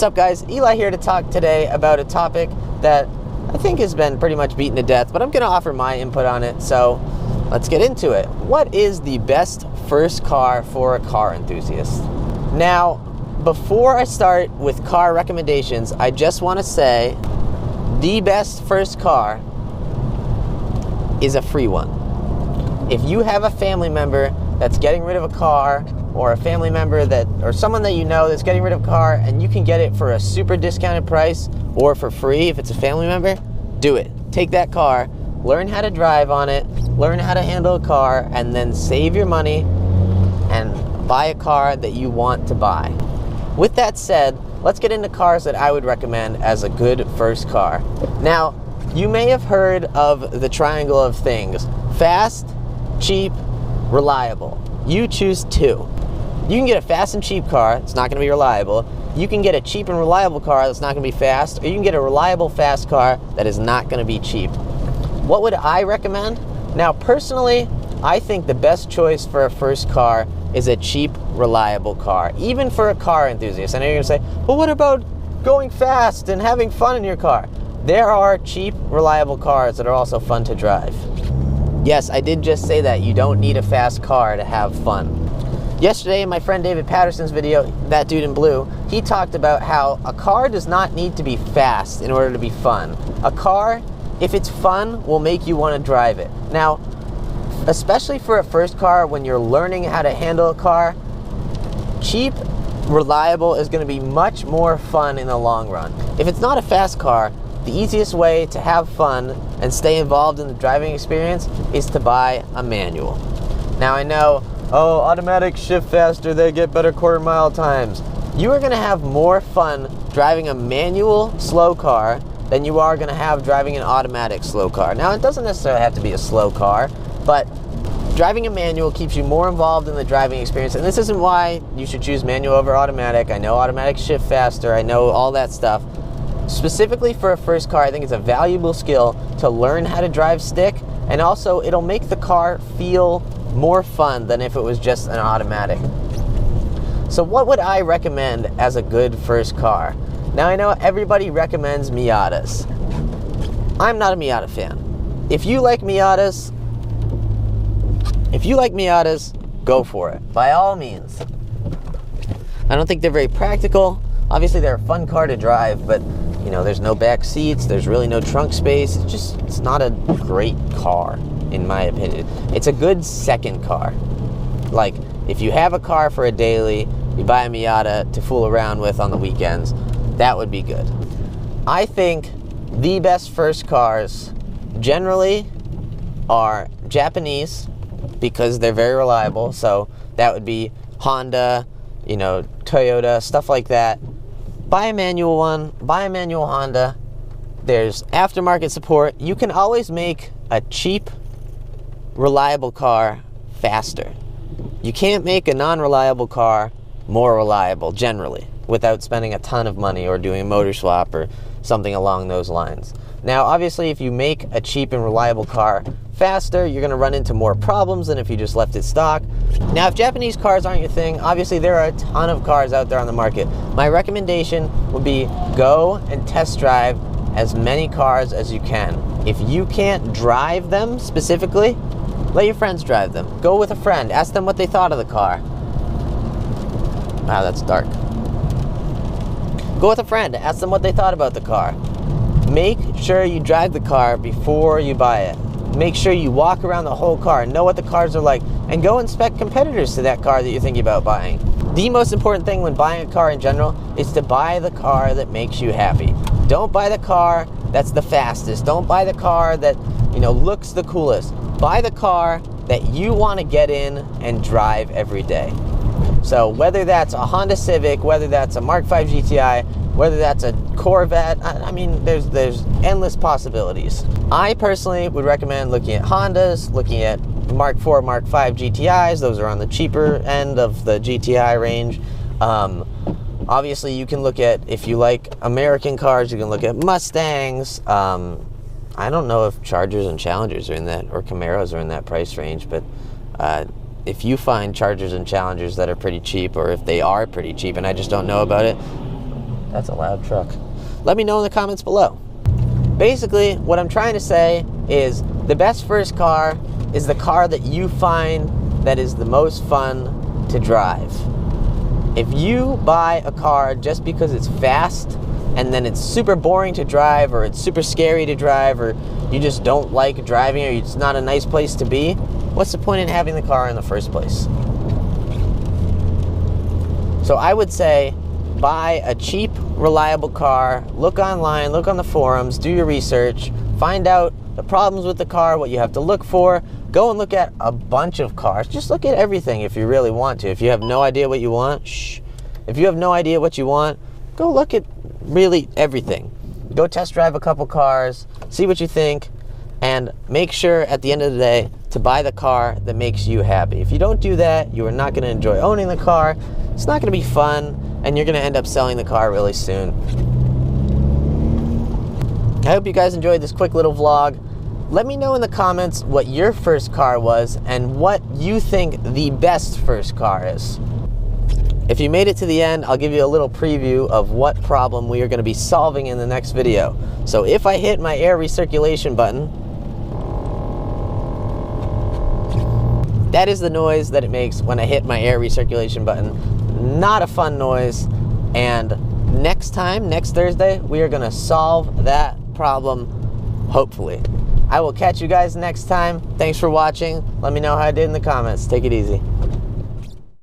What's up, guys? Eli here to talk today about a topic that I think has been pretty much beaten to death, but I'm going to offer my input on it, so let's get into it. What is the best first car for a car enthusiast? Now, before I start with car recommendations, I just want to say the best first car is a free one. If you have a family member that's getting rid of a car, or a family member or someone that you know that's getting rid of a car, and you can get it for a super discounted price or for free if it's a family member, do it. Take that car, learn how to drive on it, learn how to handle a car, and then save your money and buy a car that you want to buy. With that said, let's get into cars that I would recommend as a good first car. Now, you may have heard of the triangle of things: fast, cheap, reliable. You choose two. You can get a fast and cheap car, it's not going to be reliable. You can get a cheap and reliable car that's not going to be fast, or you can get a reliable fast car that is not going to be cheap. What would I recommend? Now, personally, I think the best choice for a first car is a cheap, reliable car, even for a car enthusiast. I know you're going to say, well, what about going fast and having fun in your car? There are cheap, reliable cars that are also fun to drive. Yes, I did just say that. You don't need a fast car to have fun. Yesterday, in my friend David Patterson's video, that dude in blue, he talked about how a car does not need to be fast in order to be fun. A car, if it's fun, will make you want to drive it. Now, especially for a first car, when you're learning how to handle a car, cheap, reliable is going to be much more fun in the long run. If it's not a fast car, the easiest way to have fun and stay involved in the driving experience is to buy a manual. Now, I know, oh, automatic shift faster, they get better quarter-mile times. You are going to have more fun driving a manual slow car than you are going to have driving an automatic slow car. Now, it doesn't necessarily have to be a slow car, but driving a manual keeps you more involved in the driving experience, and this isn't why you should choose manual over automatic. I know automatic shift faster, I know all that stuff. Specifically for a first car, I think it's a valuable skill to learn how to drive stick, and also it'll make the car feel more fun than if it was just an automatic. So what would I recommend as a good first car? Now, I know everybody recommends Miatas. I'm not a Miata fan. If you like Miatas, go for it, by all means. I don't think they're very practical. Obviously, they're a fun car to drive, but you know, there's no back seats, there's really no trunk space. It's not a great car, in my opinion. It's a good second car. Like, if you have a car for a daily, you buy a Miata to fool around with on the weekends, that would be good. I think the best first cars generally are Japanese, because they're very reliable. So that would be Honda, you know, Toyota, stuff like that. Buy a manual one, buy a manual Honda. There's aftermarket support. You can always make a cheap, reliable car faster. You can't make a non-reliable car more reliable, generally, without spending a ton of money or doing a motor swap or something along those lines. Now, obviously, if you make a cheap and reliable car faster, you're going to run into more problems than if you just left it stock. Now, if Japanese cars aren't your thing, obviously there are a ton of cars out there on the market. My recommendation would be go and test drive as many cars as you can. If you can't drive them specifically, let your friends drive them. Go with a friend, ask them what they thought of the car. Wow, that's dark. Go with a friend, ask them what they thought about the car. Make sure you drive the car before you buy it. Make sure you walk around the whole car, know what the cars are like, and go inspect competitors to that car that you're thinking about buying. The most important thing when buying a car in general is to buy the car that makes you happy. Don't buy the car that's the fastest. Don't buy the car that, you know, looks the coolest. Buy the car that you want to get in and drive every day. So whether that's a Honda Civic, whether that's a Mark V GTI, whether that's a Corvette, I mean, there's endless possibilities. I personally would recommend looking at Hondas, looking at Mark IV, Mark V GTIs. Those are on the cheaper end of the GTI range. Obviously, you can look at, if you like American cars, you can look at Mustangs. I don't know if Chargers and Challengers are in that, or Camaros are in that price range, but if you find Chargers and Challengers that are pretty cheap, or if they are pretty cheap and I just don't know about it, That's a loud truck. Let me know in the comments below. Basically, what I'm trying to say is the best first car is the car that you find that is the most fun to drive. If you buy a car just because it's fast and then it's super boring to drive, or it's super scary to drive, or you just don't like driving, or it's not a nice place to be, what's the point in having the car in the first place? So I would say buy a cheap, reliable car, look online, look on the forums, do your research, find out the problems with the car, what you have to look for, go and look at a bunch of cars. Just look at everything if you really want to. If you have no idea what you want, If you have no idea what you want, go look at really everything. Go test drive a couple cars, see what you think, and make sure at the end of the day to buy the car that makes you happy. If you don't do that, you are not going to enjoy owning the car. It's not going to be fun, and you're going to end up selling the car really soon. I hope you guys enjoyed this quick little vlog. Let me know in the comments what your first car was and what you think the best first car is. If you made it to the end, I'll give you a little preview of what problem we are going to be solving in the next video. So if I hit my air recirculation button, that is the noise that it makes when I hit my air recirculation button. Not a fun noise. And next time, next Thursday, we are going to solve that problem, hopefully. I will catch you guys next time. Thanks for watching. Let me know how I did in the comments. Take it easy.